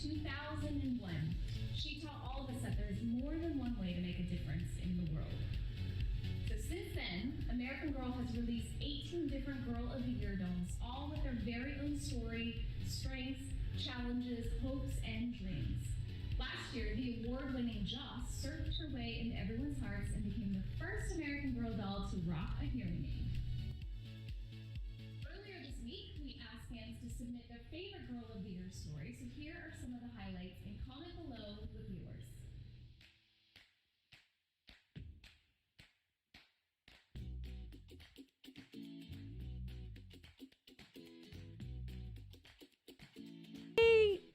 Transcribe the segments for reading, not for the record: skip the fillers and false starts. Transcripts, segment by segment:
2001. She taught all of us that there's more than one way to make a difference in the world. So since then, American Girl has released 18 different Girl of the Year dolls, all with their very own story, strengths, challenges, hopes, and dreams. Last year, the award-winning Joss searched her way into everyone's hearts and became the first American Girl doll to rock a hearing aid. Earlier this week, we asked fans to submit their favorite Girl of the Year story, so here are some of the highlights, and comment below with yours.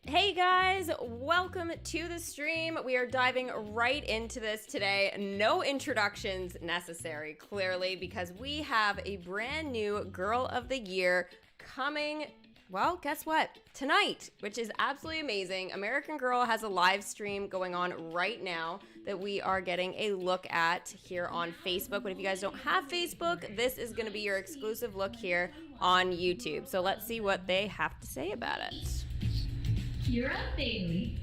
Hey guys, welcome to the stream. We are diving right into this today. No introductions necessary, clearly, because we have a brand new Girl of the Year coming, well, guess what? Tonight, which is absolutely amazing. American Girl has a live stream going on right now that we are getting a look at here on Facebook. But if you guys don't have Facebook, this is going to be your exclusive look here on YouTube. So let's see what they have to say about it. Kira Bailey.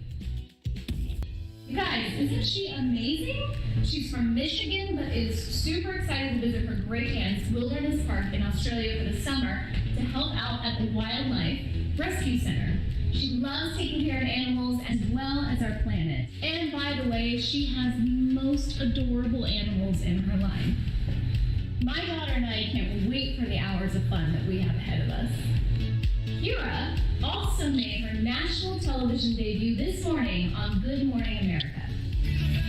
You guys, isn't she amazing? She's from Michigan, but is super excited to visit her Great Aunt's Wilderness Park in Australia for the summer to help out at the Wildlife Rescue Center. She loves taking care of animals as well as our planet. And by the way, she has the most adorable animals in her line. My daughter and I can't wait for the hours of fun that we have ahead of us. Kira also made her national television debut this morning on Good Morning America.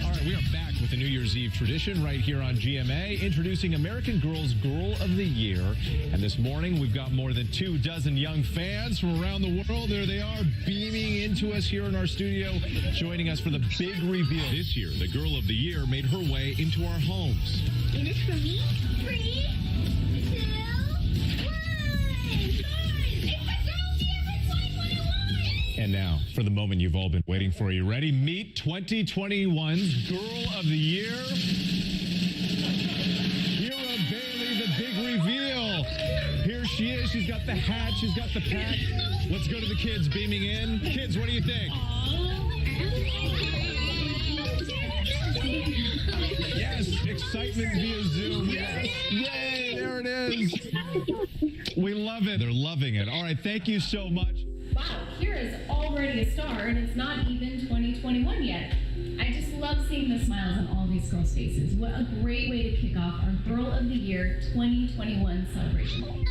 All right, we are back with the New Year's Eve tradition right here on GMA, introducing American Girl's Girl of the Year. And this morning, we've got more than 24 young fans from around the world. There they are, beaming into us here in our studio, joining us for the big reveal. This year, the Girl of the Year made her way into our homes. It is for me. 3, 2, 1. And now, for the moment you've all been waiting for. You ready? Meet 2021's Girl of the Year, Kira Bailey, the big reveal. Here she is. She's got the hat. She's got the pack. Let's go to the kids beaming in. Kids, what do you think? Yes, excitement via Zoom. Yes. Yay, there it is. We love it. They're loving it. All right, thank you so much. Wow, Kira's already a star, and it's not even 2021 yet. I just love seeing the smiles on all these girls' faces. What a great way to kick off our Girl of the Year 2021 celebration.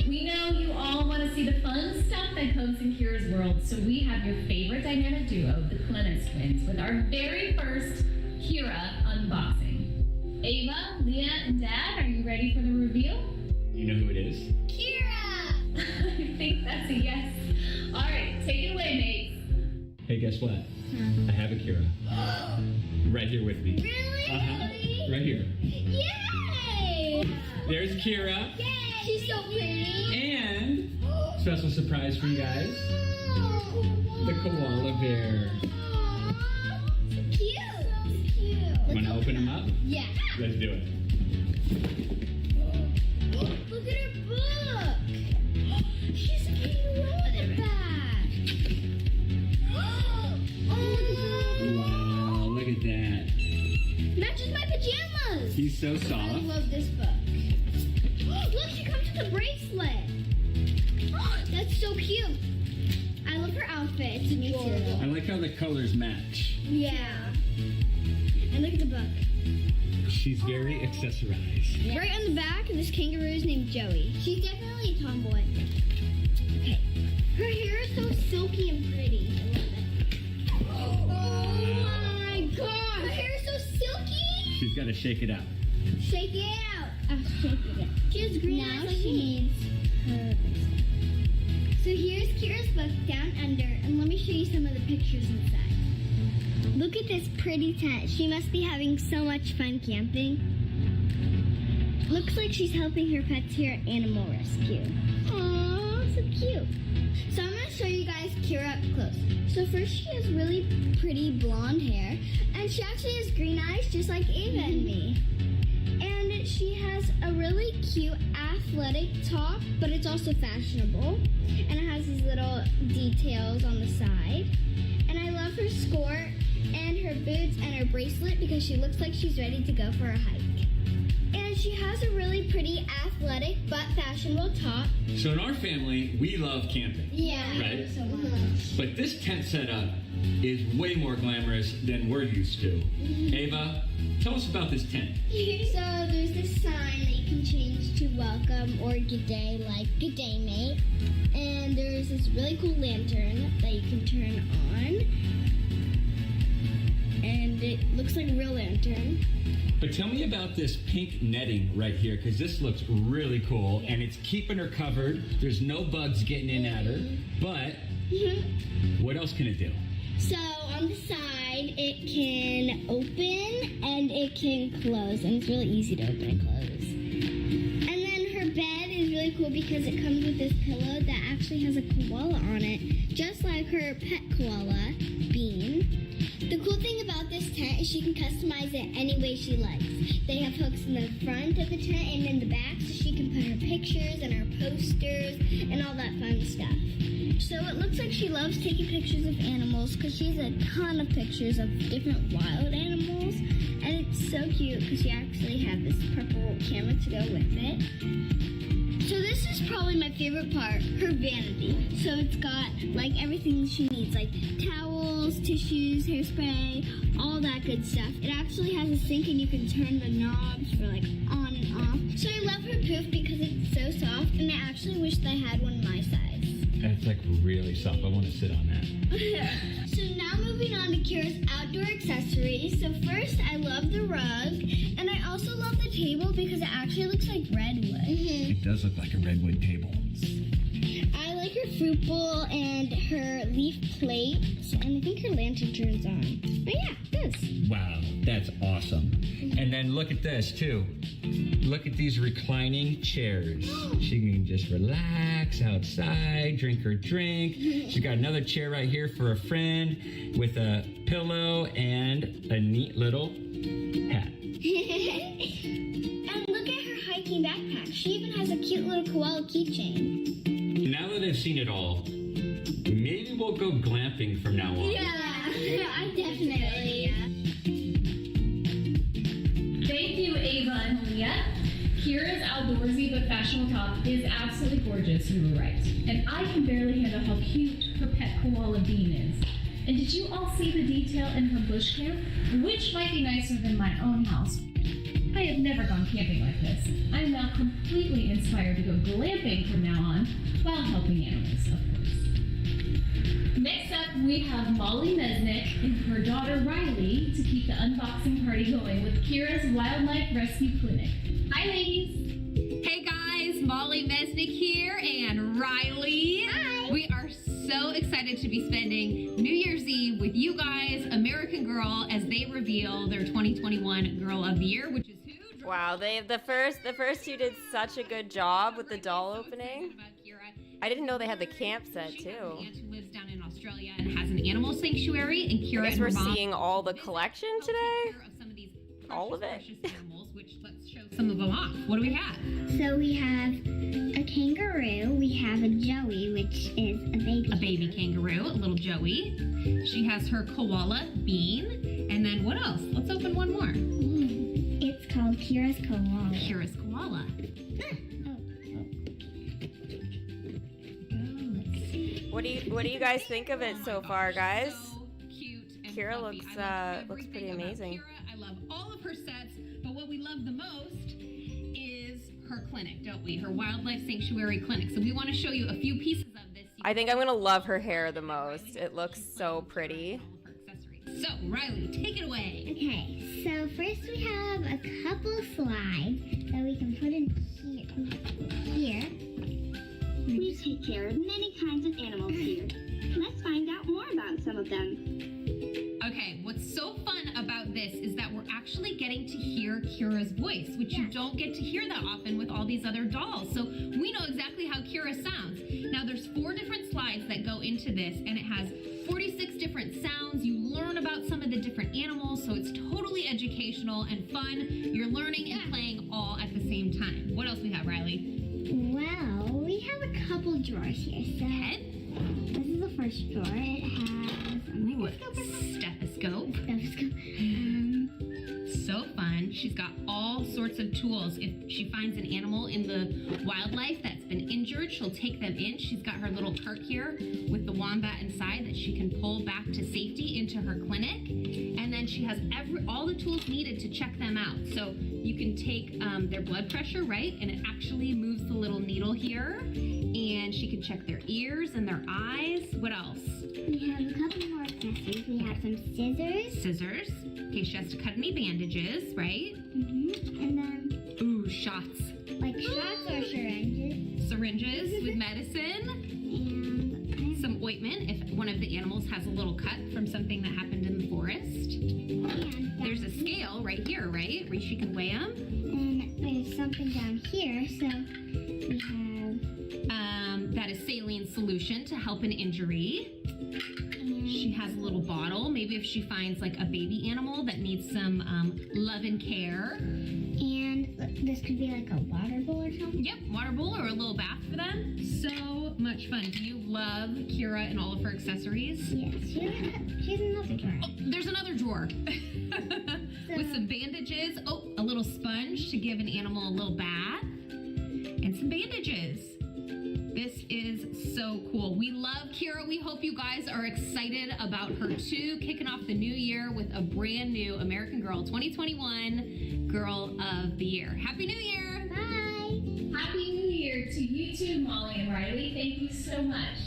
We know you all want to see the fun stuff that comes in Kira's world, so we have your favorite dynamic duo, the Clemens twins, with our very first Kira unboxing. Ava, Leah, and Dad, are you ready for the reveal? You know who it is? Kira! I think that's a yes. All right, take it away, mates. Hey, guess what? I have a Kira. Right here with me. Really? Right here. Yay! There's Kira. Yay! She's so pretty. And special surprise for you guys. The koala bear. Aww, so cute. So cute. Want to open them up? Yeah. Let's do it. Look at her book. She's a kangaroo on her back. Wow, look at that. Matches my pajamas. He's so I soft. love this book. Look, she comes with a bracelet. That's so cute. I love her outfit. It's adorable. I like how the colors match. Yeah. And look at the book. She's very accessorized. Right on the back, this kangaroo is named Joey. She's definitely a tomboy. Okay. Her hair is so silky and pretty. I love it. Oh my god! Her hair is so silky! She's got to shake it out. Shake it out! I'm shaking it. She has green eyes like me. So here's Kira's book, Down Under, and let me show you some of the pictures inside. Look at this pretty tent. She must be having so much fun camping. Looks like she's helping her pets here at Animal Rescue. Aww, so cute. So I'm going to show you guys Kira up close. So first she has really pretty blonde hair, and she actually has green eyes just like Ava and me. And she has a really cute athletic top, but it's also fashionable. And it has these little details on the side. And I love her skirt and her boots and her bracelet because she looks like she's ready to go for a hike. And she has a really pretty athletic but fashionable top. So in our family, we love camping. Yeah. Right? So much. But this tent setup is way more glamorous than we're used to. Ava, tell us about this tent. So there's this sign that you can change to welcome or good day, like good day mate. And there's this really cool lantern that you can turn on. And it looks like a real lantern. But tell me about this pink netting right here, because this looks really cool, and it's keeping her covered. There's no bugs getting in at her. But what else can it do? So on the side, it can open and it can close, and it's really easy to open and close. And then her bed is really cool because it comes with this pillow that actually has a koala on it, just like her pet koala, Bean. The cool thing about this tent is she can customize it any way she likes. They have hooks in the front of the tent and in the back, so she can put her pictures and her posters and all that fun stuff. So it looks like she loves taking pictures of animals because she has a ton of pictures of different wild animals. And it's so cute because she actually has this purple camera to go with it. So this is probably my favorite part, her vanity. So it's got like everything she needs, like towels, tissues, hairspray, all that good stuff. It actually has a sink and you can turn the knobs for like on and off. So I love her poof because it's so soft, and I actually wish I had one my size. That's like really soft. I want to sit on that. So now moving on to Kira's outdoor accessories. So first, I love the rug, and I also love the table because it actually looks like redwood. It does look like a redwood table. I like her fruit bowl and her leaf plate, and I think her lantern turns on. Oh yeah, it does. Wow, that's awesome. And then look at this too. Look at these reclining chairs. She can just relax outside, drink her drink. She's got another chair right here for a friend with a pillow and a neat little hat. And look at her hiking backpack. She even has a cute little koala keychain. Now that I've seen it all, maybe we'll go glamping from now on. Yeah, I definitely. Thank you, Ava and Leah. Kira's outdoorsy but fashionable top is absolutely gorgeous, you were right. And I can barely handle how cute her pet koala Bean is. And did you all see the detail in her bush camp? Which might be nicer than my own house. I have never gone camping like this. I'm now completely inspired to go glamping from now on while helping animals, of course. Next up, we have Molly Mesnick and her daughter Riley to keep the unboxing party going with Kira's Wildlife Rescue Clinic. Hi, ladies. Hey guys, Molly Mesnick here and Riley. Hi. We are so excited to be spending New Year's Eve with you guys, American Girl, as they reveal their 2021 Girl of the Year, which is who? Wow, the first two did such a good job with the doll opening. I didn't know they had the camp set She too. has an aunt who lives down in Australia and has an animal sanctuary, and Kira I guess and her we're mom seeing all the collection today. take care of some of these All of it. precious animals, which let's show some of them off. What do we have? So we have a kangaroo, we have a joey, which is a baby. A baby kangaroo, a little Joey. She has her koala, Bean. And then what else? Let's open one more. It's called Kira's koala. Kira's koala. What do you guys think of it so far, guys? So cute and Kira fluffy. looks, I love looks everything pretty about amazing. Kira. I love all of her sets, but what we love the most is her clinic, don't we? Her wildlife sanctuary clinic. So we want to show you a few pieces of this. I think I'm gonna love her hair the most. It looks so pretty. So, Riley, take it away. Okay, so first we have a couple slides that we can put in here. We take care of many kinds of animals here. Let's find out more about some of them. Okay, what's so fun about this is that we're actually getting to hear Kira's voice, which you don't get to hear that often with all these other dolls. So we know exactly how Kira sounds. Now there's 4 different slides that go into this, and it has 46 different sounds. You learn about some of the different animals, so it's totally educational and fun. You're learning and playing all at the same time. What else we have, Riley? Well, we have a couple drawers here. So Head? this is the first drawer. It has a microscope. Stethoscope. Stethoscope. So fun. She's got all sorts of tools. If she finds an animal in the wildlife that's been injured, she'll take them in. She's got her little cart here with the wombat inside that she can pull back to safety into her clinic. And then she has all the tools needed to check them out. So you can take their blood pressure, right? And it actually moves the little needle here. And she can check their ears and their eyes. What else? We have a couple more accessories. We have some scissors. Scissors. In case she has to cut any bandages, right? And then, Ooh, shots. like shots or syringes. Syringes with medicine. And Some ointment if one of the animals has a little cut from something that happened in the forest. There's a scale right here, right? Where she can weigh them. And there's something down here. So we have. That is saline solution to help an injury. She has a little bottle. Maybe if she finds like a baby animal that needs some love and care. And this could be like a water bowl or something. Yep, water bowl or a little bath for them. So much fun. Do you love Kira and all of her accessories? Yes, she's another drawer. Oh, there's another drawer with some bandages. Oh, a little sponge to give an animal a little bath and some bandages. This is so cool. We love Kira. We hope you guys are excited about her too, kicking off the new year with a brand new American Girl 2021 Girl of the Year. Happy New Year! Bye! Happy New Year to you too, Molly and Riley. Thank you so much.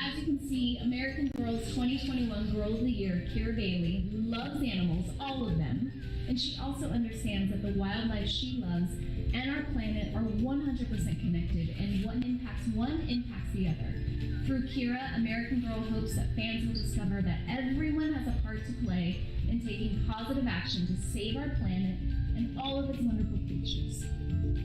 As you can see, American Girl's 2021 Girl of the Year, Kira Bailey, loves animals, all of them. And she also understands that the wildlife she loves and our planet are 100% connected, and what impacts one impacts the other. Through Kira, American Girl hopes that fans will discover that everyone has a part to play in taking positive action to save our planet and all of its wonderful creatures.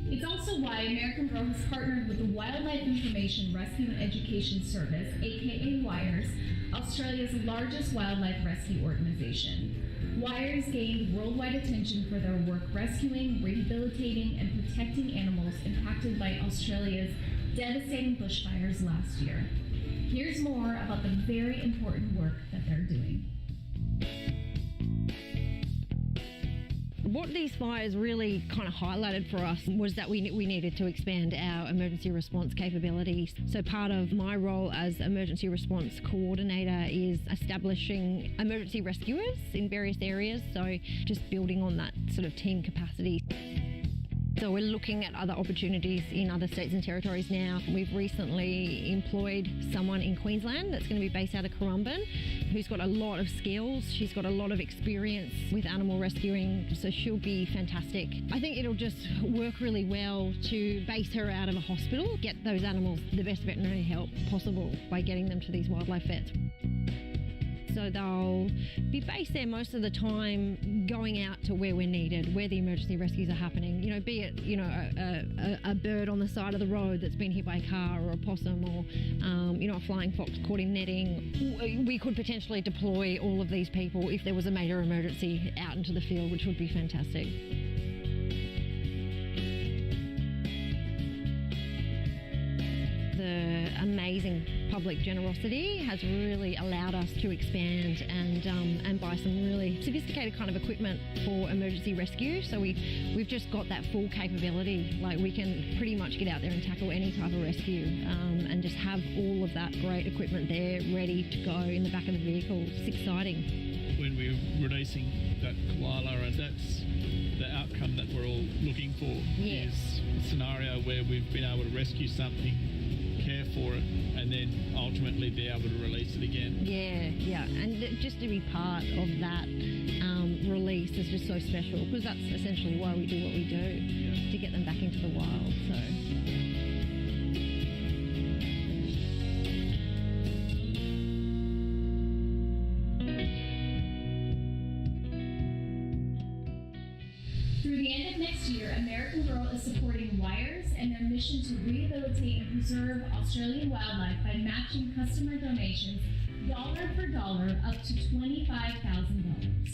It's also why American Girl has partnered with the Wildlife Information Rescue and Education Service, aka WIRES, Australia's largest wildlife rescue organization. WIRES gained worldwide attention for their work rescuing, rehabilitating, and protecting animals impacted by Australia's devastating bushfires last year. Here's more about the very important work that they're doing. What these fires really kind of highlighted for us was that we needed to expand our emergency response capabilities. So part of my role as emergency response coordinator is establishing emergency rescuers in various areas. So just building on that sort of team capacity. So we're looking at other opportunities in other states and territories now. We've recently employed someone in Queensland that's going to be based out of Currumbin, who's got a lot of skills. She's got a lot of experience with animal rescuing, so she'll be fantastic. I think it'll just work really well to base her out of a hospital, get those animals the best veterinary help possible by getting them to these wildlife vets. So they'll be based there most of the time, going out to where we're needed, where the emergency rescues are happening. You know, be it, you know, a bird on the side of the road that's been hit by a car, or a possum, or, you know, a flying fox caught in netting. We could potentially deploy all of these people if there was a major emergency out into the field, which would be fantastic. The amazing public generosity has really allowed us to expand and buy some really sophisticated kind of equipment for emergency rescue. So we've just got that full capability. Like, we can pretty much get out there and tackle any type of rescue, and just have all of that great equipment there ready to go in the back of the vehicle. It's exciting. When we're releasing that koala, and that's the outcome that we're all looking for. Yes. Is a scenario where we've been able to rescue something, care for it, and then ultimately be able to release it again. Yeah, and just to be part of that release is just so special, because that's essentially why we do what we do, to get them back into the wild. So. Through the end of next year, American Girl is supporting WIRES and their mission to rehabilitate and preserve Australian wildlife by matching customer donations dollar for dollar up to $25,000.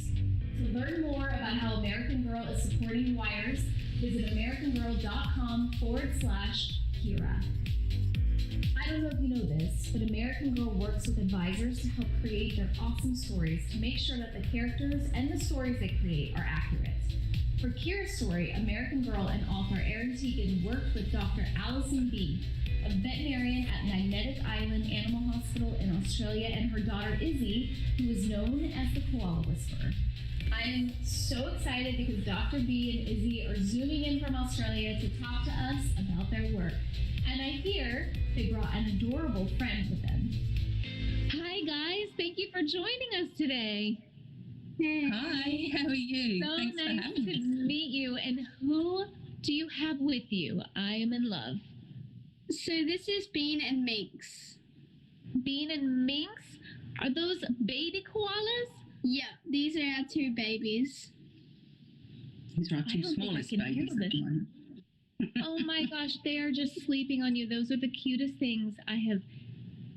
To learn more about how American Girl is supporting WIRES, visit americangirl.com/ Kira. I don't know if you know this, but American Girl works with advisors to help create their awesome stories to make sure that the characters and the stories they create are accurate. For Kira's story, American Girl and author Erin Teagan worked with Dr. Alison B., a veterinarian at Magnetic Island Animal Hospital in Australia, and her daughter Izzy, who is known as the Koala Whisperer. I am so excited because Dr. B and Izzy are zooming in from Australia to talk to us about their work. And I hear they brought an adorable friend with them. Hi guys, thank you for joining us today. Hi, how are you? So Thanks for nice having to us. meet you. And who do you have with you? I am in love. So this is Bean and Minx. Bean and Minx? Are those baby koalas? Yep, these are our two babies. These are our I two don't think I smallest can babies. handle at the moment. Oh my gosh, they are just sleeping on you. Those are the cutest things I have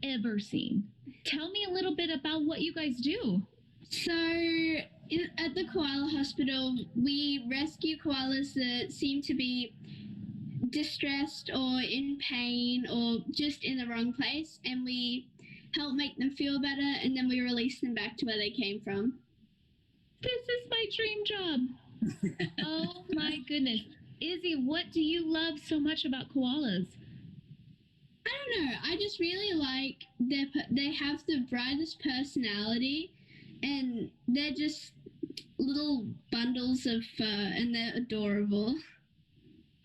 ever seen. Tell me a little bit about what you guys do. So at the koala hospital, we rescue koalas that seem to be distressed or in pain or just in the wrong place, and we help make them feel better, and then we release them back to where they came from. This is my dream job. Oh my goodness. Izzy, what do you love so much about koalas? I don't know. I just really like they have the brightest personality, and they're just little bundles of fur, and they're adorable.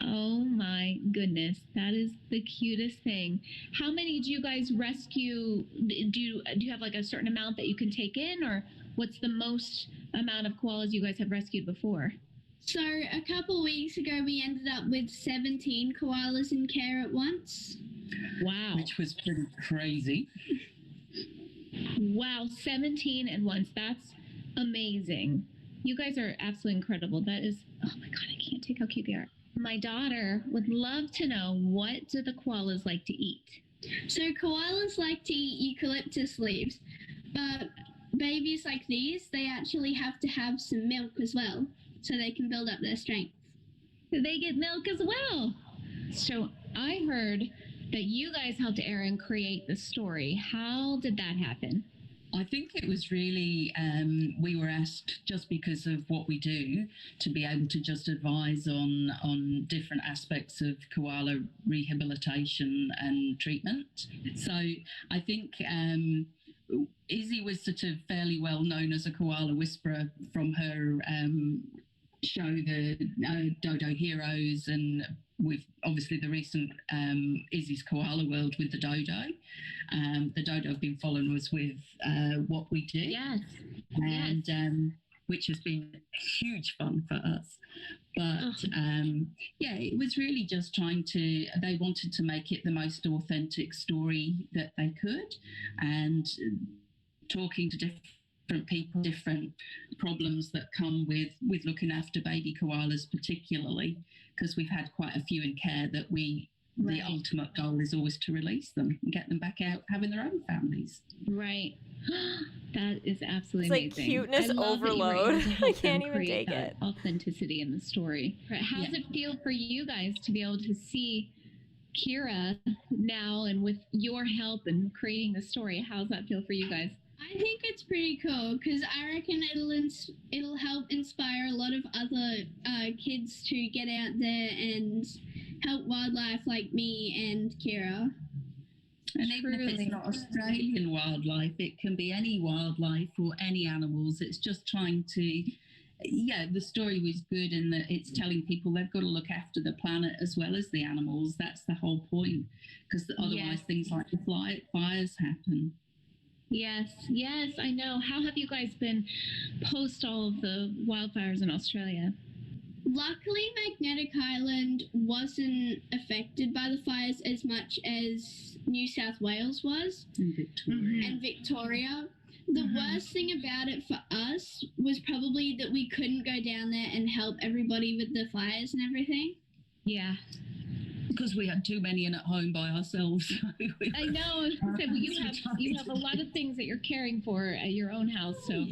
Oh my goodness, that is the cutest thing. How many do you guys rescue? Do you have like a certain amount that you can take in, or what's the most amount of koalas you guys have rescued before? So a couple weeks ago, we ended up with 17 koalas in care at once. Wow. Which was pretty crazy. Wow, 17 at once. That's amazing. You guys are absolutely incredible. That is, oh my God, I can't take how cute they are. My daughter would love to know, what do the koalas like to eat? So koalas like to eat eucalyptus leaves, but babies like these, they actually have to have some milk as well, so they can build up their strength. They get milk as well. So I heard that you guys helped Erin create the story. How did that happen? I think it was really, we were asked, just because of what we do, to be able to just advise on different aspects of koala rehabilitation and treatment. So I think Izzy was sort of fairly well known as a koala whisperer from her show, the Dodo Heroes, and with obviously the recent Izzy's Koala World with the Dodo. The Dodo have been following us with what we do. Yes. And which has been huge fun for us. But yeah, it was really just they wanted to make it the most authentic story that they could, and talking to different people, different problems that come with looking after baby koalas, particularly because we've had quite a few in care that the ultimate goal is always to release them and get them back out having their own families. Right. That is absolutely It's like amazing. cuteness I love that you were overload. able to I help can't them even create take that it. authenticity in the story. How does it feel for you guys to be able to see Kira now, and with your help in creating the story? How does that feel for you guys? I think it's pretty cool because I reckon it'll help inspire a lot of other kids to get out there and help wildlife like me and Kira. And even if it's not Australian wildlife, it can be any wildlife or any animals. It's just trying to, the story was good in that it's telling people they've got to look after the planet as well as the animals. That's the whole point, because otherwise things like the fires happen. Yes, I know. How have you guys been post all of the wildfires in Australia? Luckily, Magnetic Island wasn't affected by the fires as much as New South Wales was. And Victoria. The worst thing about it for us was probably that we couldn't go down there and help everybody with the fires and everything. Yeah. Because we had too many in at home by ourselves. I know. You have a lot of things that you're caring for at your own house, so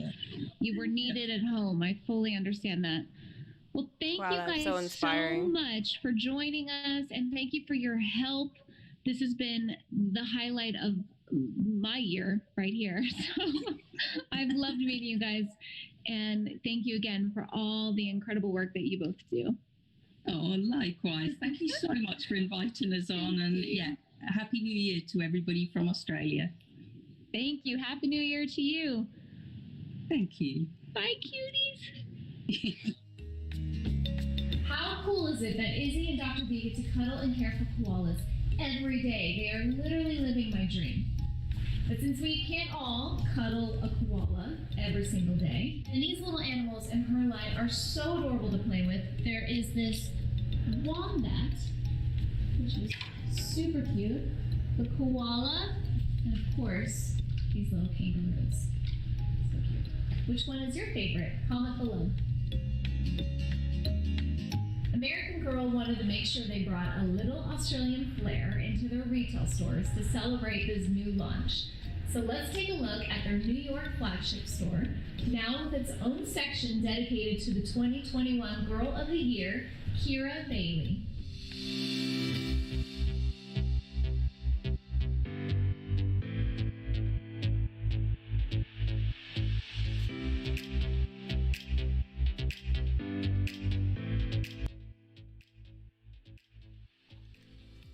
you were needed at home. I fully understand that. Well, thank Wow, you that's guys so inspiring. much for joining us, and thank you for your help. This has been the highlight of my year right here. So I've loved meeting you guys, and thank you again for all the incredible work that you both do. Oh, likewise. Thank you so much for inviting us on, and yeah, Happy New Year to everybody from Australia. Thank you. Happy New Year to you. Thank you. Bye, cuties. How cool is it that Izzy and Dr. B get to cuddle and care for koalas every day? They are literally living my dream. But since we can't all cuddle a koala every single day, and these little animals in her line are so adorable to play with, there is this wombat, which is super cute, the koala, and of course, these little kangaroos. So cute. Which one is your favorite? Comment below. American Girl wanted to make sure they brought a little Australian flair into their retail stores to celebrate this new launch. So let's take a look at their New York flagship store, now with its own section dedicated to the 2021 Girl of the Year, Kira Bailey.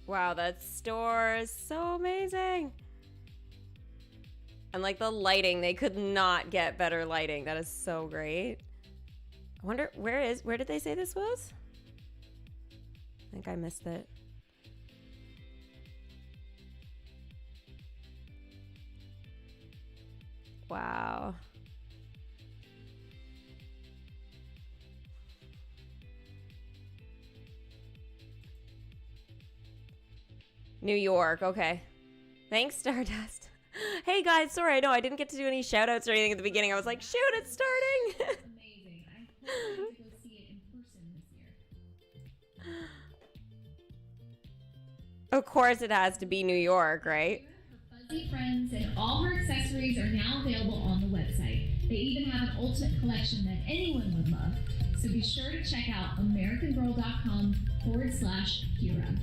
Wow, that store is so amazing. And like the lighting, they could not get better lighting. That is so great. I wonder where did they say this was? I think I missed it. Wow. New York, okay. Thanks, Stardust. Hey guys, sorry, I know I didn't get to do any shout outs or anything at the beginning. I was like, shoot, it's starting. Amazing. I hope to go see it in person this year. Of course it has to be New York, right? Her fuzzy friends and all her accessories are now available on the website. They even have an ultimate collection that anyone would love. So be sure to check out americangirl.com/Kira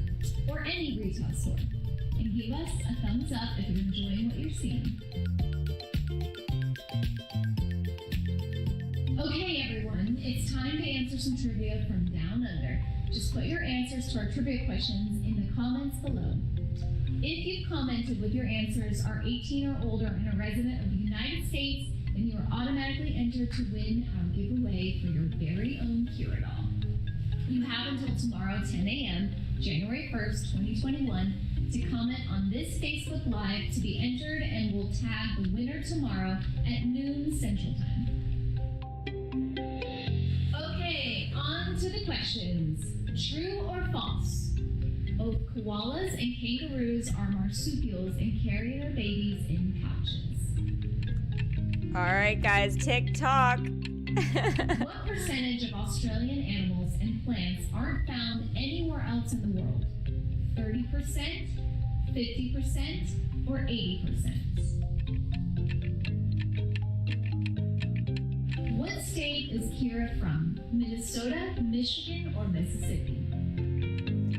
or any retail store. And give us a thumbs up if you're enjoying what you're seeing. Okay, everyone, it's time to answer some trivia from Down Under. Just put your answers to our trivia questions in the comments below. If you've commented with your answers are 18 or older and a resident of the United States, then you are automatically entered to win our giveaway for your very own Kira doll. You have until tomorrow, 10 a.m., January 1st, 2021, to comment on this Facebook Live to be entered, and we'll tag the winner tomorrow at noon Central Time. Okay, on to the questions. True or false? Both koalas and kangaroos are marsupials and carry their babies in pouches. All right, guys, TikTok. What percentage of Australian animals and plants aren't found anywhere else in the world? 30%, 50%, or 80%? What state is Kira from? Minnesota, Michigan, or Mississippi?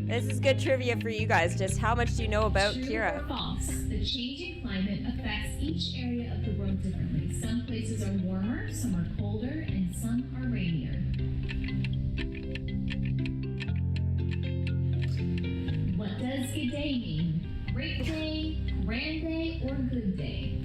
This is good trivia for you guys. Just how much do you know about True Kira? or false? The changing climate affects each area of the world differently. Some places are warmer, some are colder, and some are rainier. What does good day mean? Great day, grand day, or good day?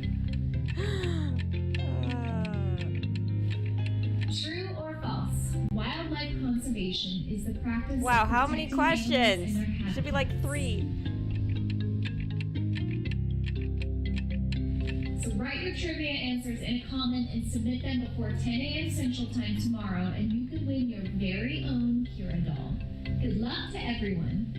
True or false? Wildlife conservation is the practice Wow, of how many protecting animals questions? in their Should be like 3. So write your trivia answers in a comment and submit them before 10 a.m. Central Time tomorrow, and you could win your very own Kira doll. Good luck to everyone.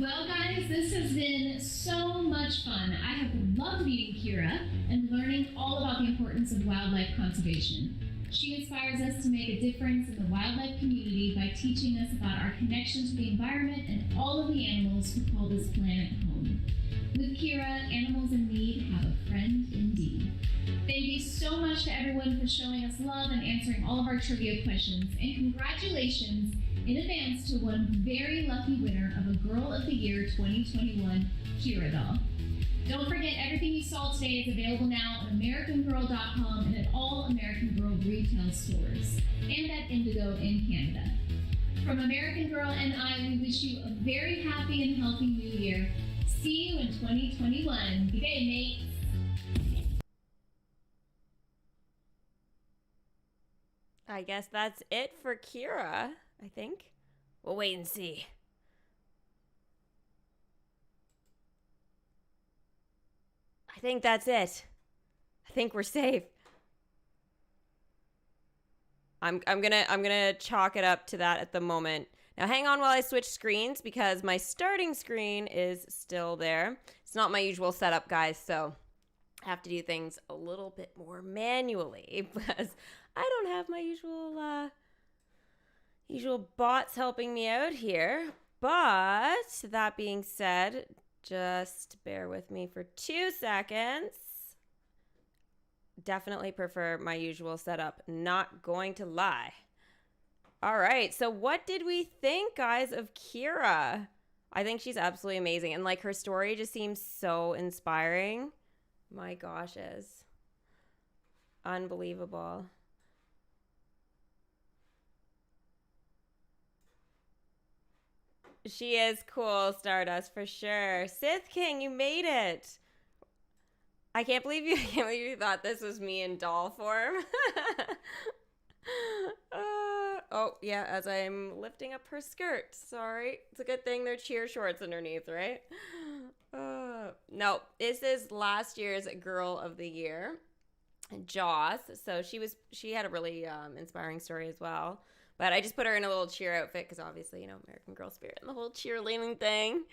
Well, guys, this has been so much fun. I have loved meeting Kira and learning all about the importance of wildlife conservation. She inspires us to make a difference in the wildlife community by teaching us about our connection to the environment and all of the animals who call this planet home. With Kira, animals in need have a friend much to everyone for showing us love and answering all of our trivia questions. And congratulations in advance to one very lucky winner of a Girl of the Year 2021 Kira doll. Don't forget, everything you saw today is available now on AmericanGirl.com and at all American Girl retail stores, and at Indigo in Canada. From American Girl and I, we wish you a very happy and healthy new year. See you in 2021. Good day, mates. I guess that's it for Kira, I think. We'll wait and see. I think that's it. I think we're safe. I'm gonna chalk it up to that at the moment. Now hang on while I switch screens because my starting screen is still there. It's not my usual setup, guys, so I have to do things a little bit more manually because I don't have my usual bots helping me out here. But that being said, just bear with me for 2 seconds. Definitely prefer my usual setup, not going to lie. All right, so what did we think, guys, of Kira? I think she's absolutely amazing, and like her story just seems so inspiring. My gosh, is unbelievable. She is cool, Stardust, for sure. Sith King, you made it. I can't believe you thought this was me in doll form. Oh, yeah, as I'm lifting up her skirt. Sorry. It's a good thing they're cheer shorts underneath, right? No, this is last year's Girl of the Year, Joss. So she had a really inspiring story as well. But I just put her in a little cheer outfit because obviously, you know, American Girl spirit and the whole cheerleading thing.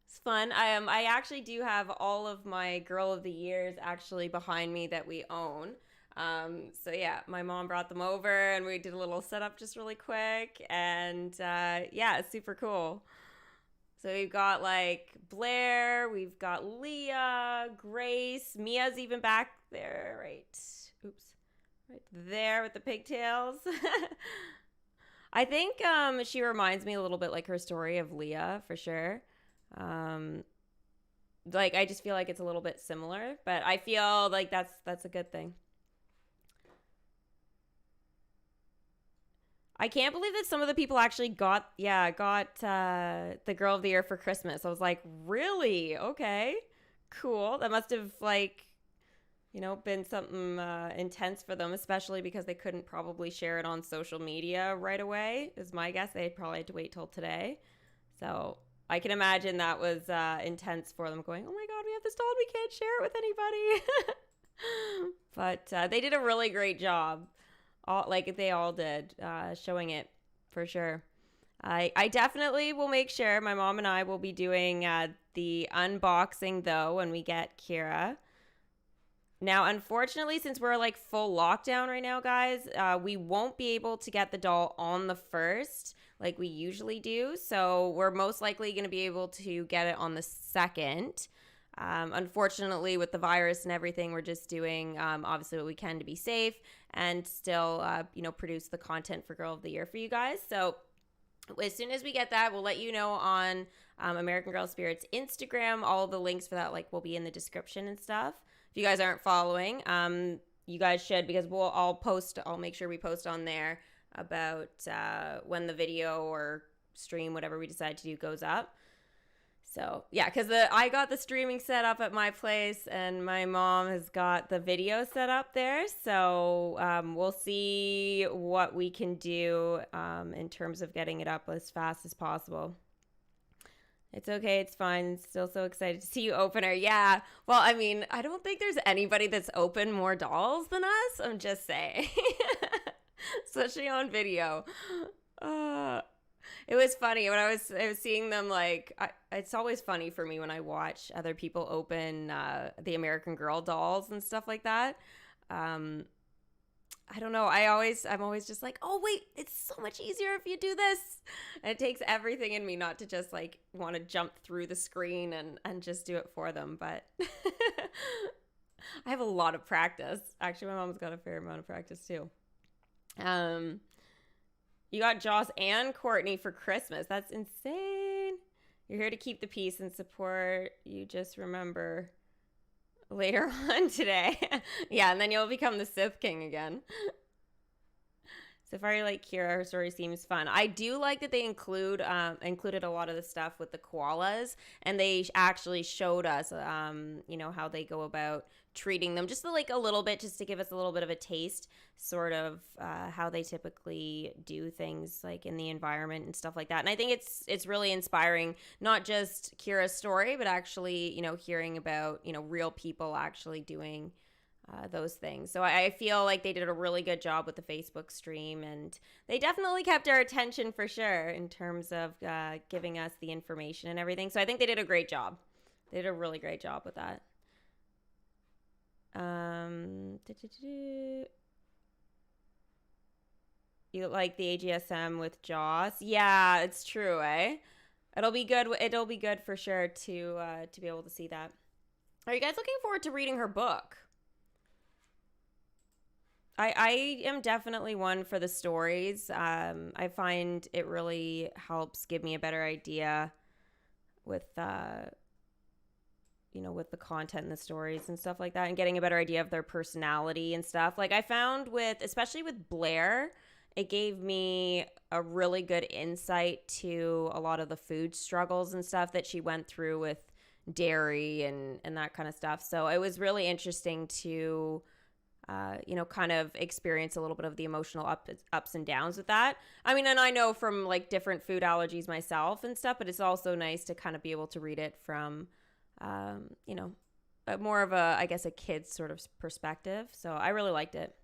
It's fun. I actually do have all of my Girl of the Years actually behind me that we own. So yeah, my mom brought them over and we did a little setup just really quick. And yeah, it's super cool. So we've got like Blair, we've got Leah, Grace, Mia's even back there, right? Oops. Right there with the pigtails. I think she reminds me a little bit like her story of Leah for sure. Like I just feel like it's a little bit similar, but I feel like that's a good thing. I can't believe that some of the people actually got the Girl of the Year for Christmas. I was like, really? Okay, cool. That must have like, you know, been something intense for them, especially because they couldn't probably share it on social media right away, is my guess. They probably had to wait till today. So I can imagine that was intense for them going, oh my God, we have this doll and we can't share it with anybody. But they did a really great job. They all did, showing it for sure. I definitely will make sure my mom and I will be doing the unboxing though when we get Kira. Now, unfortunately, since we're like full lockdown right now, guys, we won't be able to get the doll on the 1st like we usually do. So we're most likely going to be able to get it on the 2nd. Unfortunately, with the virus and everything, we're just doing obviously what we can to be safe and still, produce the content for Girl of the Year for you guys. So as soon as we get that, we'll let you know on American Girl Spirit's Instagram. All the links for that will be in the description and stuff. If you guys aren't following, you guys should, because I'll make sure we post on there about when the video or stream, whatever we decide to do, goes up. So yeah, because I got the streaming set up at my place and my mom has got the video set up there. So we'll see what we can do in terms of getting it up as fast as possible. It's okay. It's fine. Still so excited to see you open her. Yeah. Well, I mean, I don't think there's anybody that's opened more dolls than us. I'm just saying. Especially on video. It was funny when I was seeing them. It's always funny for me when I watch other people open the American Girl dolls and stuff like that. I don't know. I'm always just like, oh wait, it's so much easier if you do this. And it takes everything in me not to just like want to jump through the screen and just do it for them. But I have a lot of practice. Actually, my mom's got a fair amount of practice too. You got Joss and Courtney for Christmas. That's insane. You're here to keep the peace and support. You just remember later on today. Yeah, and then you'll become the Sith King again. So far, you like Kira. Her story seems fun. I do like that they included a lot of the stuff with the koalas, and they actually showed us, how they go about treating them, just like a little bit, just to give us a little bit of a taste, sort of how they typically do things, like in the environment and stuff like that. And I think it's really inspiring, not just Kira's story, but actually, hearing about real people actually doing those things. So I feel like they did a really good job with the Facebook stream, and they definitely kept our attention for sure in terms of giving us the information and everything. So I think they did a great job. They did a really great job with that. You like the AGSM with Joss? Yeah, it's true, eh? It'll be good. It'll be good for sure to be able to see that. Are you guys looking forward to reading her book? I am definitely one for the stories. I find it really helps give me a better idea with with the content and the stories and stuff like that, and getting a better idea of their personality and stuff. Like I found especially with Blair, it gave me a really good insight to a lot of the food struggles and stuff that she went through with dairy and that kind of stuff. So it was really interesting to kind of experience a little bit of the emotional ups and downs with that. I mean, and I know from like different food allergies myself and stuff, but it's also nice to kind of be able to read it from, more of a kid's sort of perspective. So I really liked it.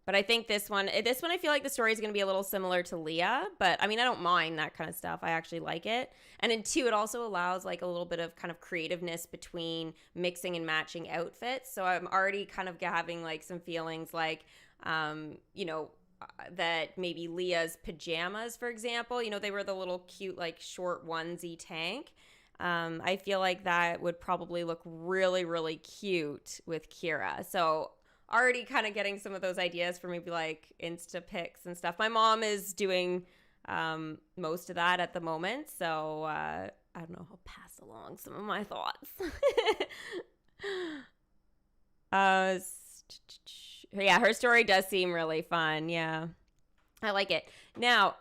But I think this one, I feel like the story is going to be a little similar to Leah, but I mean, I don't mind that kind of stuff. I actually like it. And in 2, it also allows like a little bit of kind of creativeness between mixing and matching outfits. So I'm already kind of having like some feelings like, that maybe Leah's pajamas, for example, they were the little cute, like short onesie tank. I feel like that would probably look really, really cute with Kira. So already kind of getting some of those ideas for maybe like Insta pics and stuff. My mom is doing most of that at the moment. So I don't know, I'll pass along some of my thoughts. Yeah, her story does seem really fun. Yeah, I like it. Now,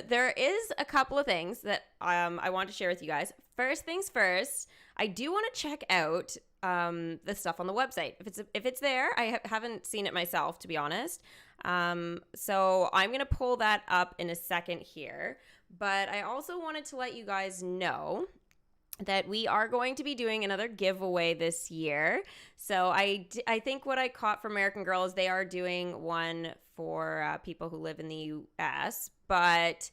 there is a couple of things that I want to share with you guys. First things first, I do want to check out the stuff on the website. If it's there, I haven't seen it myself, to be honest. So I'm going to pull that up in a second here. But I also wanted to let you guys know that we are going to be doing another giveaway this year. So I think what I caught from American Girl is they are doing one for people who live in the U.S., but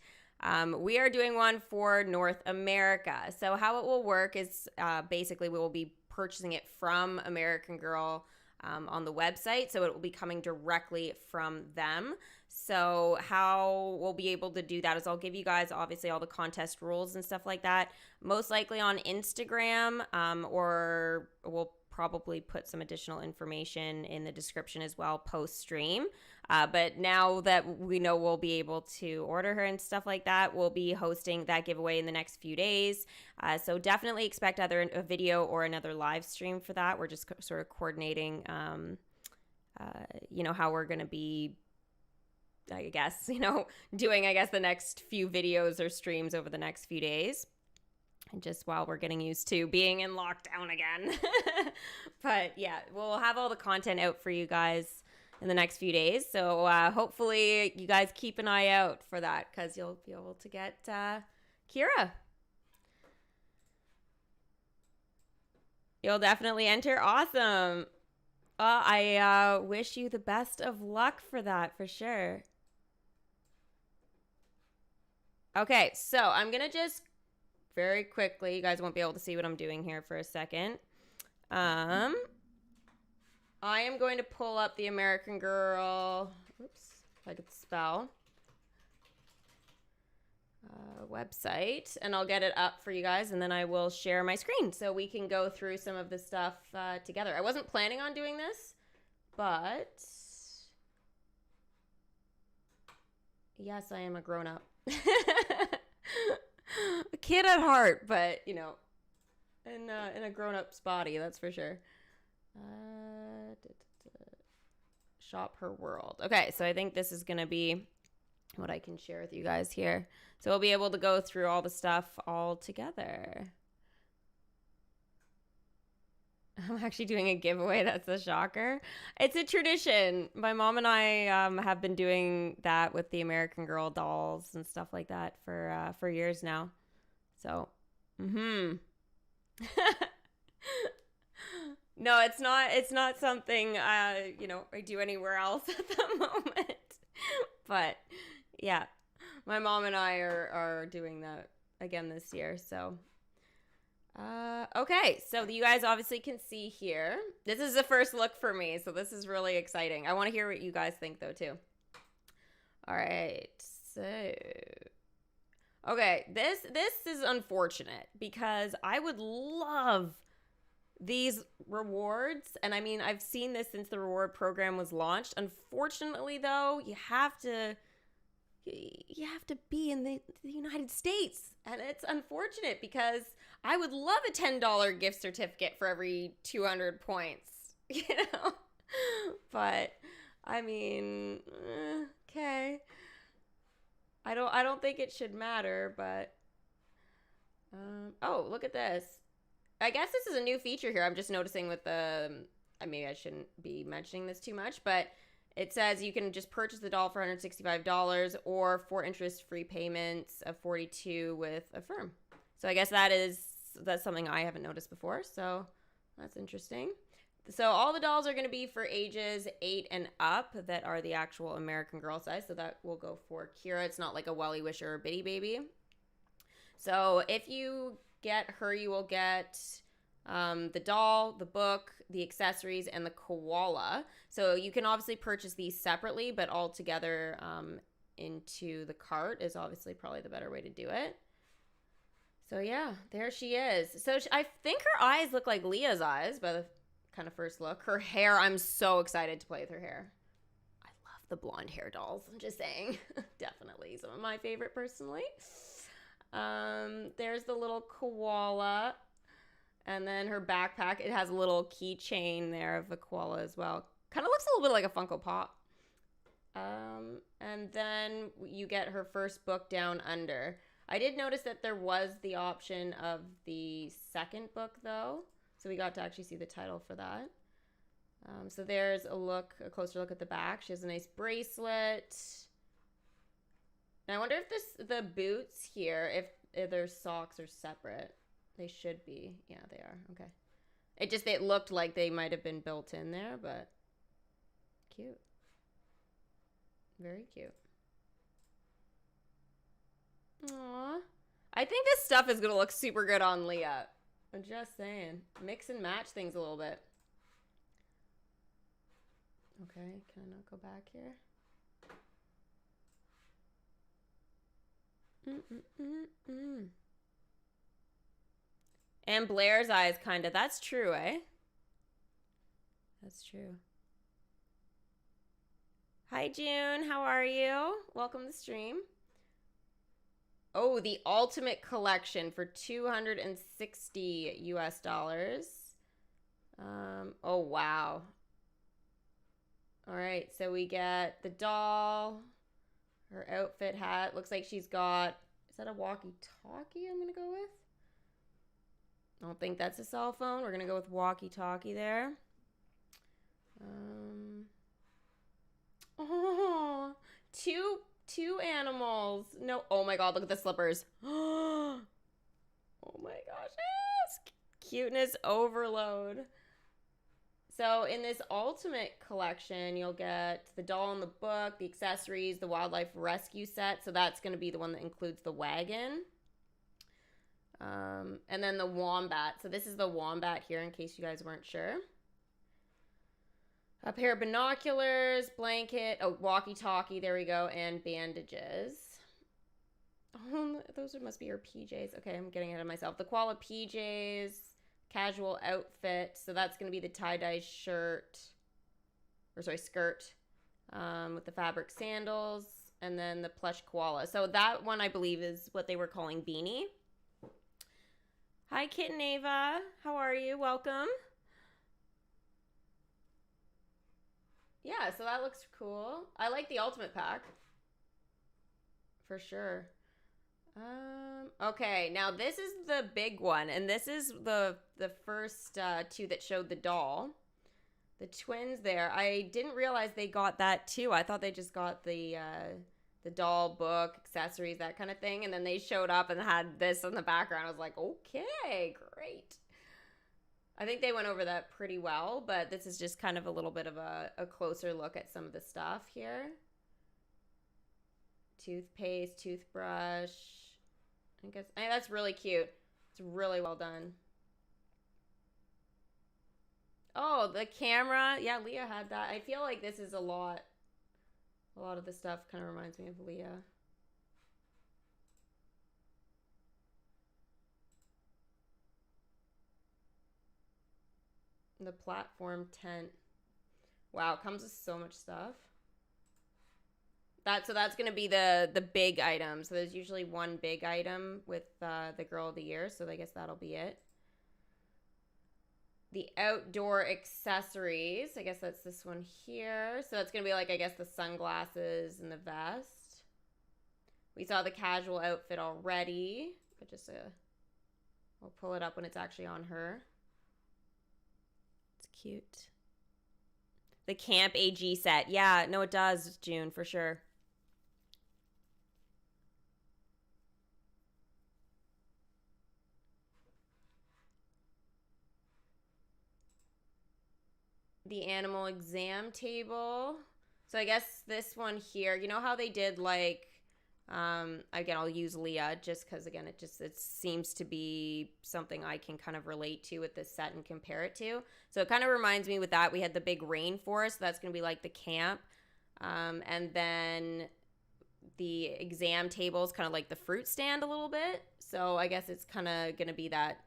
we are doing one for North America. So how it will work is basically we will be purchasing it from American Girl on the website. So it will be coming directly from them. So how we'll be able to do that is I'll give you guys obviously all the contest rules and stuff like that, most likely on Instagram, or we'll probably put some additional information in the description as well post stream. But now that we know we'll be able to order her and stuff like that, we'll be hosting that giveaway in the next few days. So definitely expect either a video or another live stream for that. We're just sort of coordinating, how we're going to be, I guess, doing, the next few videos or streams over the next few days. And just while we're getting used to being in lockdown again. But yeah, we'll have all the content out for you guys in the next few days. So hopefully you guys keep an eye out for that, because you'll be able to get Kira. You'll definitely enter. Awesome. I wish you the best of luck for that, for sure. Okay, so I'm going to just very quickly, you guys won't be able to see what I'm doing here for a second. I am going to pull up the American Girl. Oops, if I could spell. website, and I'll get it up for you guys, and then I will share my screen so we can go through some of the stuff together. I wasn't planning on doing this, but yes, I am a grown-up. A kid at heart, but, you know, in a grown-up's body, that's for sure. Shop her world. Okay, so I think this is going to be what I can share with you guys here. So we'll be able to go through all the stuff all together. I'm actually doing a giveaway. That's a shocker. It's a tradition. My mom and I have been doing that with the American Girl dolls and stuff like that for years now. So, No, it's not. It's not something I do anywhere else at the moment. But yeah, my mom and I are doing that again this year. So. Okay, so you guys obviously can see here. This is the first look for me, so this is really exciting. I want to hear what you guys think, though, too. All right, so... Okay, this is unfortunate because I would love these rewards. And I mean, I've seen this since the reward program was launched. Unfortunately, though, you have to be in the United States. And it's unfortunate because I would love a $10 gift certificate for every 200 points, you know? But I mean, okay. I don't think it should matter, but oh, look at this. I guess this is a new feature here. I'm just noticing with the maybe I shouldn't be mentioning this too much, but it says you can just purchase the doll for $165 or for interest-free payments of $42 with Affirm. So I guess that's something I haven't noticed before. So that's interesting. So all the dolls are going to be for ages 8 and up that are the actual American Girl size. So that will go for Kira. It's not like a Welly Wisher or Bitty Baby. So if you get her, you will get the doll, the book, the accessories, and the koala. So you can obviously purchase these separately, but all together into the cart is obviously probably the better way to do it. So yeah, there she is. So I think her eyes look like Leah's eyes by the kind of first look. Her hair, I'm so excited to play with her hair. I love the blonde hair dolls, I'm just saying. Definitely some of my favorite personally. There's the little koala. And then her backpack, it has a little keychain there of the koala as well. Kind of looks a little bit like a Funko Pop. And then you get her first book, Down Under. I did notice that there was the option of the second book, though. So we got to actually see the title for that. So there's a closer look at the back. She has a nice bracelet. And I wonder if the boots here, if their socks are separate. They should be. Yeah, they are. Okay. It looked like they might have been built in there, but cute. Very cute. Aww. I think this stuff is going to look super good on Leah. I'm just saying. Mix and match things a little bit. Okay, can I not go back here? And Blair's eyes, kind of. That's true, eh? That's true. Hi, June. How are you? Welcome to the stream. Oh, the Ultimate Collection for $260 US. Oh, wow. All right, so we get the doll, her outfit, hat. Looks like she's got, is that a walkie-talkie I'm going to go with? I don't think that's a cell phone. We're going to go with walkie-talkie there. Oh, two animals. No, oh my God, look at the slippers. Oh my gosh, yes. Cuteness overload. So in this Ultimate Collection, you'll get the doll in the book, the accessories, the wildlife rescue set. So that's going to be the one that includes the wagon. And then the wombat. So this is the wombat here in case you guys weren't sure. A pair of binoculars, blanket, walkie-talkie, there we go, and bandages. Those must be her PJs. Okay, I'm getting ahead of myself. The koala PJs, casual outfit. So that's going to be the tie-dye shirt, or sorry, skirt, with the fabric sandals, and then the plush koala. So that one, I believe, is what they were calling beanie. Hi, Kitten Ava. How are you? Welcome. Yeah, so that looks cool. I like the ultimate pack. For sure. Okay, now this is the big one, and this is the first two that showed the doll. The twins there. I didn't realize they got that too. I thought they just got the doll, book, accessories, that kind of thing, and then they showed up and had this in the background. I was like, okay, great. I think they went over that pretty well, but this is just kind of a little bit of a closer look at some of the stuff here. Toothpaste, toothbrush. I guess that's really cute. It's really well done. Oh, the camera. Yeah, Leah had that. I feel like this is a lot of the stuff kind of reminds me of Leah. The platform tent. Wow, it comes with so much stuff. So that's going to be the big item. So there's usually one big item with the Girl of the Year. So I guess that'll be it. The outdoor accessories. I guess that's this one here. So that's going to be like, I guess, the sunglasses and the vest. We saw the casual outfit already. But just we'll pull it up when it's actually on her. It's cute. The Camp AG set. Yeah, no, it does, June, for sure. The animal exam table. So I guess this one here, you know how they did like, again, I'll use Leah just because, again, it seems to be something I can kind of relate to with this set and compare it to. So it kind of reminds me with that, we had the big rainforest. So that's going to be like the camp. And then the exam table is kind of like the fruit stand a little bit. So I guess it's kind of going to be that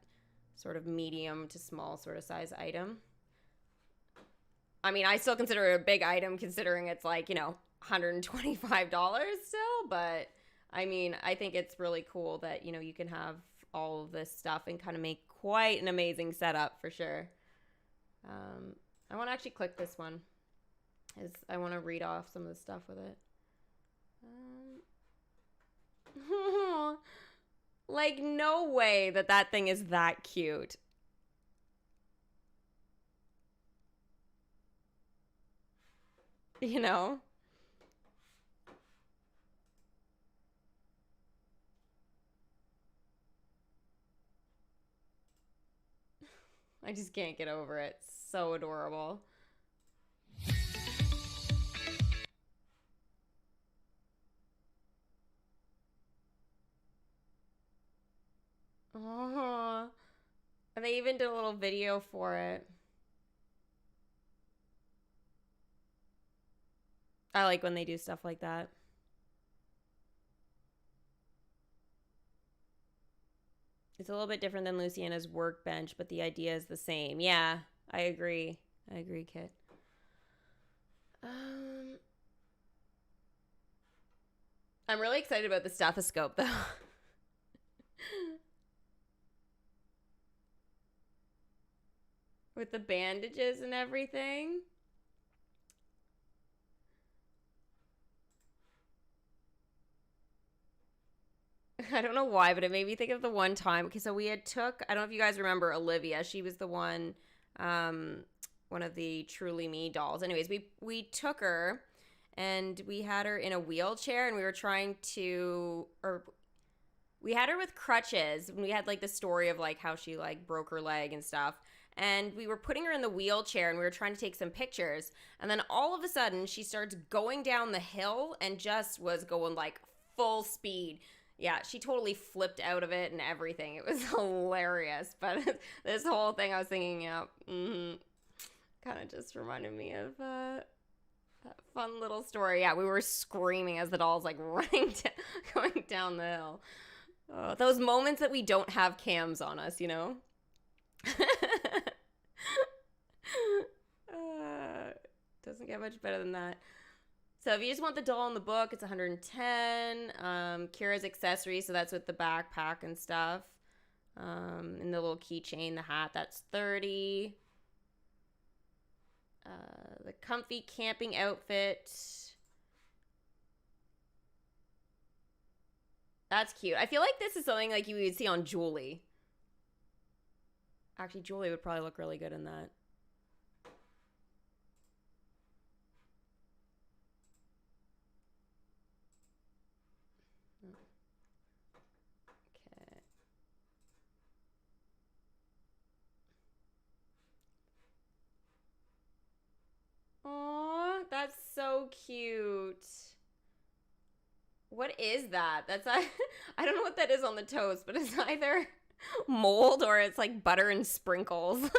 sort of medium to small sort of size item. I mean, I still consider it a big item considering it's like, you know, $125 still, but I mean, I think it's really cool that, you know, you can have all of this stuff and kind of make quite an amazing setup for sure. I want to actually click this one as I want to read off some of the stuff with it. Like, no way that thing is that cute. You know? I just can't get over it. So adorable. Oh. And they even did a little video for it. I like when they do stuff like that. It's a little bit different than Luciana's workbench, but the idea is the same. Yeah, I agree. I agree, Kit. I'm really excited about the stethoscope, though. With the bandages and everything. I don't know why, but it made me think of the one time. Okay, so we had took, I don't know if you guys remember Olivia. She was the one of the Truly Me dolls. Anyways, we took her and we had her in a wheelchair and we were trying to, or we had her with crutches. And we had like the story of like how she like broke her leg and stuff. And we were putting her in the wheelchair and we were trying to take some pictures. And then all of a sudden she starts going down the hill and just was going like full speed. Yeah, she totally flipped out of it and everything. It was hilarious. But this whole thing I was thinking, yeah, kind of just reminded me of Fun little story. Yeah, we were screaming as the doll's like running going down the hill. Those moments that we don't have cams on us, you know? Doesn't get much better than that. So if you just want the doll in the book, it's 110. Kira's accessories, so that's with the backpack and stuff. And the little keychain, the hat, that's 30. The comfy camping outfit. That's cute. I feel like this is something like you would see on Julie. Actually, Julie would probably look really good in that. Okay. Aw, that's so cute. What is that? That's I don't know what that is on the toast, but it's either mold or it's like butter and sprinkles.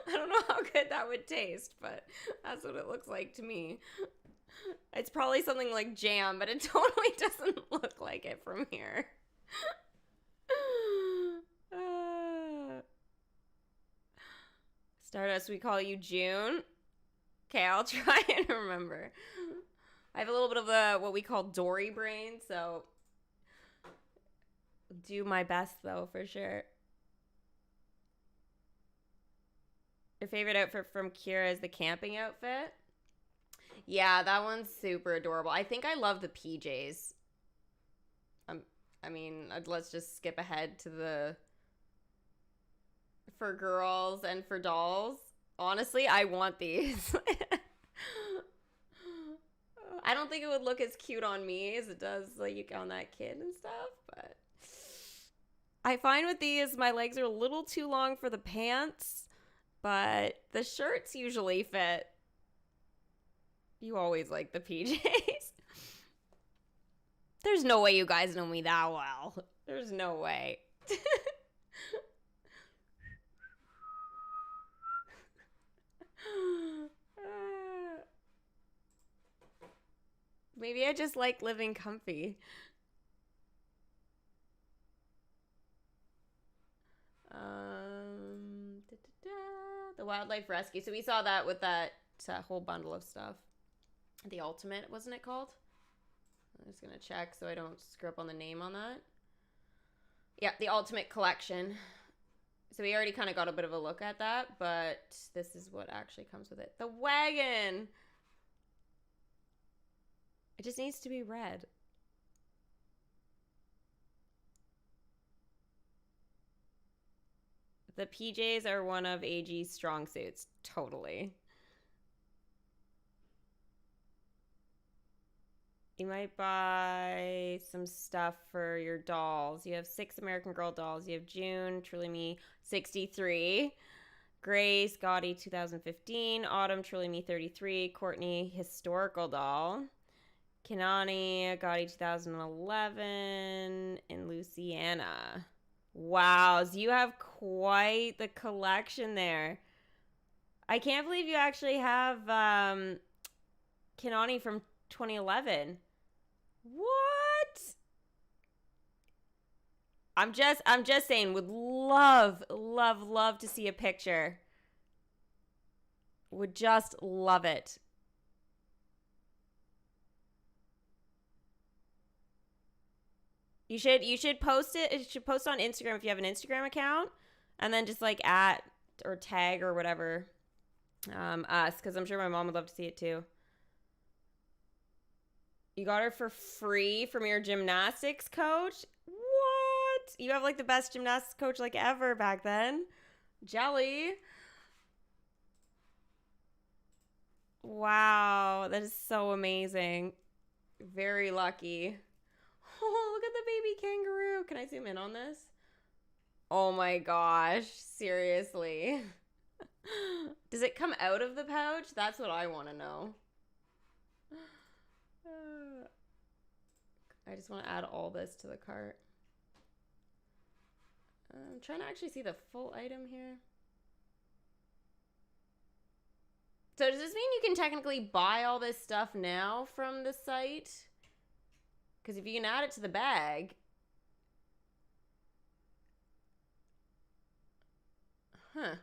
I don't know how good that would taste, but that's what it looks like to me. It's probably something like jam, but it totally doesn't look like it from here. Stardust, we call you June. Okay, I'll try and remember. I have a little bit of the what we call Dory brain, so do my best though for sure. Your favorite outfit from Kira is the camping outfit. Yeah, that one's super adorable. I think I love the PJs. I mean, let's just skip ahead to the for girls and for dolls. Honestly, I want these. I don't think it would look as cute on me as it does like on that kid and stuff, but I find with these my legs are a little too long for the pants, but the shirts usually fit. You always like the PJs. There's no way you guys know me that well. There's no way. Maybe I just like living comfy. The wildlife rescue. So we saw that with that whole bundle of stuff. The ultimate, wasn't it called? I'm just gonna check so I don't screw up on the name on that. Yeah, the ultimate collection. So we already kind of got a bit of a look at that, but this is what actually comes with it. The wagon! It just needs to be red. The PJs are one of AG's strong suits. Totally. You might buy some stuff for your dolls. You have 6 American Girl dolls. You have June, Truly Me, 63. Grace, GOTY, 2015. Autumn, Truly Me, 33. Courtney, historical doll. Kanani, GOTY, 2011. And Luciana. Wow, so you have quite the collection there. I can't believe you actually have Kanani from 2011. What? I'm just saying, would love to see a picture. Would just love it. You should post it. You should post on Instagram if you have an Instagram account, and then just like at or tag or whatever us, because I'm sure my mom would love to see it too. You got her for free from your gymnastics coach? What? You have like the best gymnastics coach like ever back then. Jelly. Wow, that is so amazing. Very lucky. Oh, look at the baby kangaroo. Can I zoom in on this? Oh my gosh, seriously. Does it come out of the pouch? That's what I want to know. I just want to add all this to the cart. I'm trying to actually see the full item here. So does this mean you can technically buy all this stuff now from the site? Because if you can add it to the bag... Huh.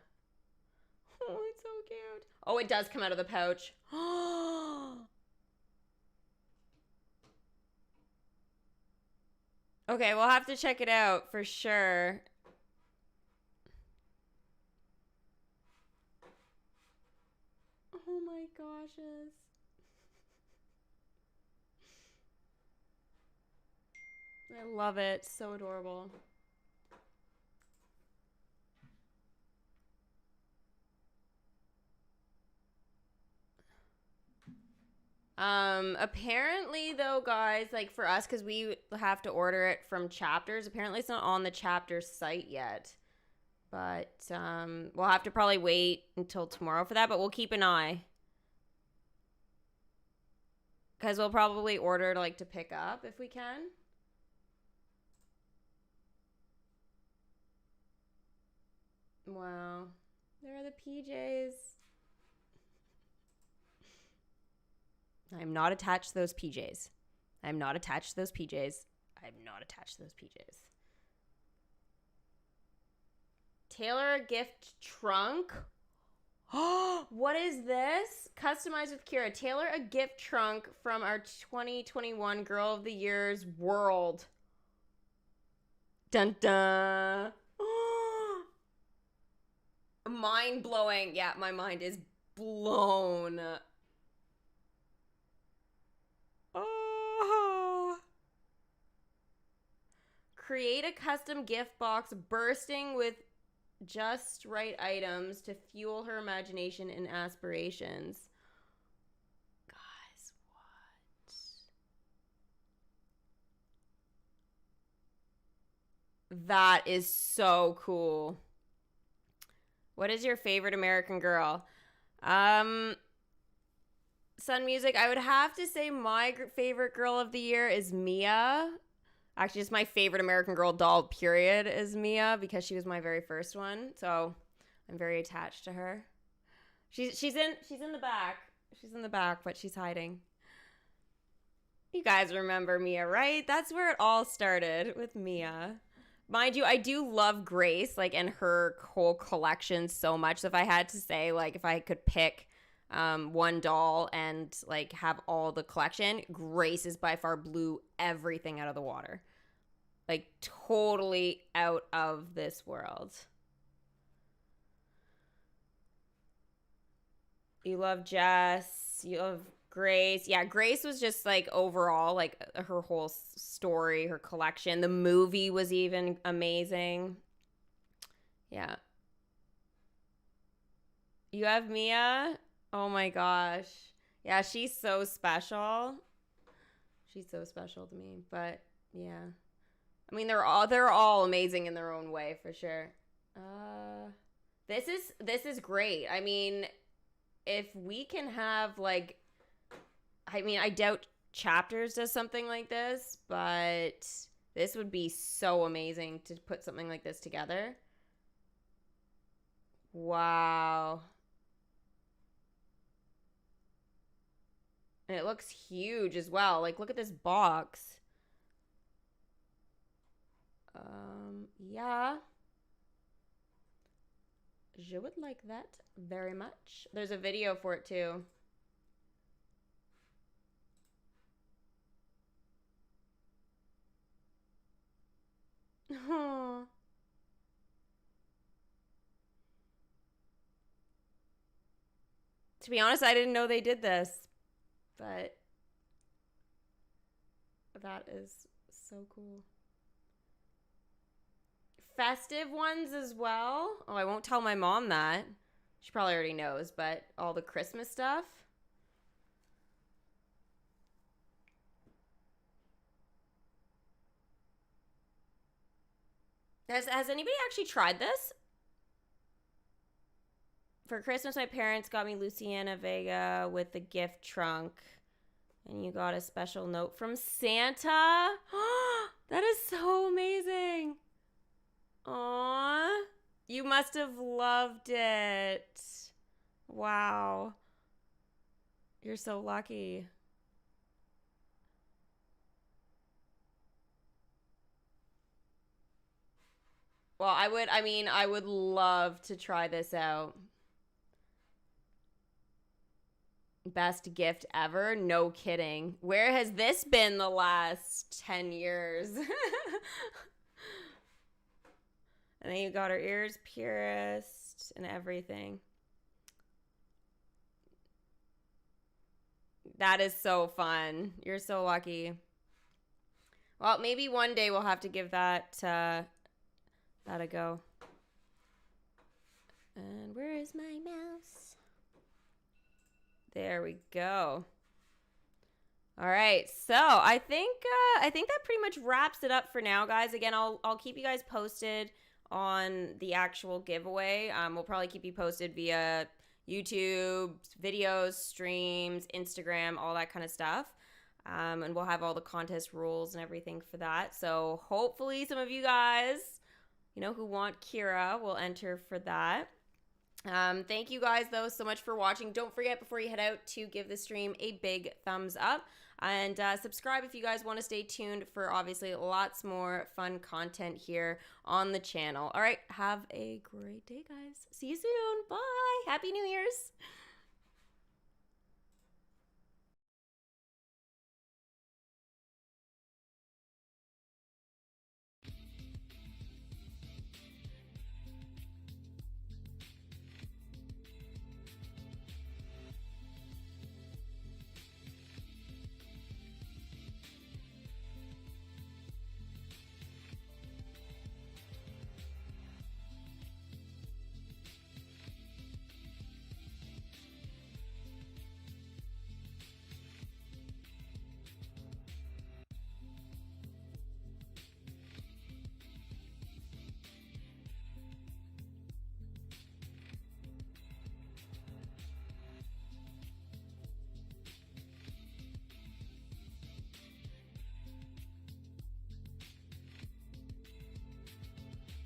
Oh, it's so cute. Oh, it does come out of the pouch. Okay, we'll have to check it out for sure. Oh my goshes. I love it. So adorable. Apparently though, guys, like for us, because we have to order it from Chapters, apparently it's not on the Chapters site yet. But, we'll have to probably wait until tomorrow for that, but we'll keep an eye. Because we'll probably order to pick up if we can. Wow. There are the PJs. I'm not attached to those PJs. I'm not attached to those PJs. I'm not attached to those PJs. Tailor a gift trunk. Oh, what is this? Customize with Kira. Tailor a gift trunk from our 2021 Girl of the Year's world. Dun dun. Mind blowing. Yeah, my mind is blown. Oh. Create a custom gift box bursting with just right items to fuel her imagination and aspirations. Guys, what? That is so cool. What is your favorite American Girl? Sun Music, I would have to say my favorite Girl of the Year is Mia. Actually, just my favorite American Girl doll, period, is Mia because she was my very first one. So I'm very attached to her. She's in the back. She's in the back, but she's hiding. You guys remember Mia, right? That's where it all started with Mia. Mind you, I do love Grace, and her whole collection so much. So if I had to say, if I could pick one doll and have all the collection, Grace is by far blew everything out of the water. Totally out of this world. You love Jess. You love Grace. Yeah, Grace was just overall, her whole story, her collection. The movie was even amazing. Yeah. You have Mia? Oh my gosh. Yeah, she's so special. She's so special to me. But yeah. I mean, they're all amazing in their own way, for sure. This is great. I mean, if we can have I doubt Chapters does something like this, but this would be so amazing to put something like this together. Wow. And it looks huge as well. Look at this box. Yeah. Je would like that very much. There's a video for it too. Oh. To be honest, I didn't know they did this, but that is so cool. Festive ones as well. Oh, I won't tell my mom that. She probably already knows, but all the Christmas stuff. Has anybody actually tried this? For Christmas, my parents got me Luciana Vega with the gift trunk. And you got a special note from Santa. That is so amazing. Aww. You must have loved it. Wow. You're so lucky. Well, I would love to try this out. Best gift ever? No kidding. Where has this been the last 10 years? And then you got her ears pierced and everything. That is so fun. You're so lucky. Well, maybe one day we'll have to give that a go. And where is my mouse? There we go. All right, so I think that pretty much wraps it up for now, guys. Again, I'll keep you guys posted on the actual giveaway. We'll probably keep you posted via YouTube, videos, streams, Instagram, all that kind of stuff. And we'll have all the contest rules and everything for that. So hopefully some of you guys, you know, who want Kira will enter for that. Thank you guys, though, so much for watching. Don't forget, before you head out, to give the stream a big thumbs up. And subscribe if you guys want to stay tuned for, obviously, lots more fun content here on the channel. All right, have a great day, guys. See you soon. Bye. Happy New Year's.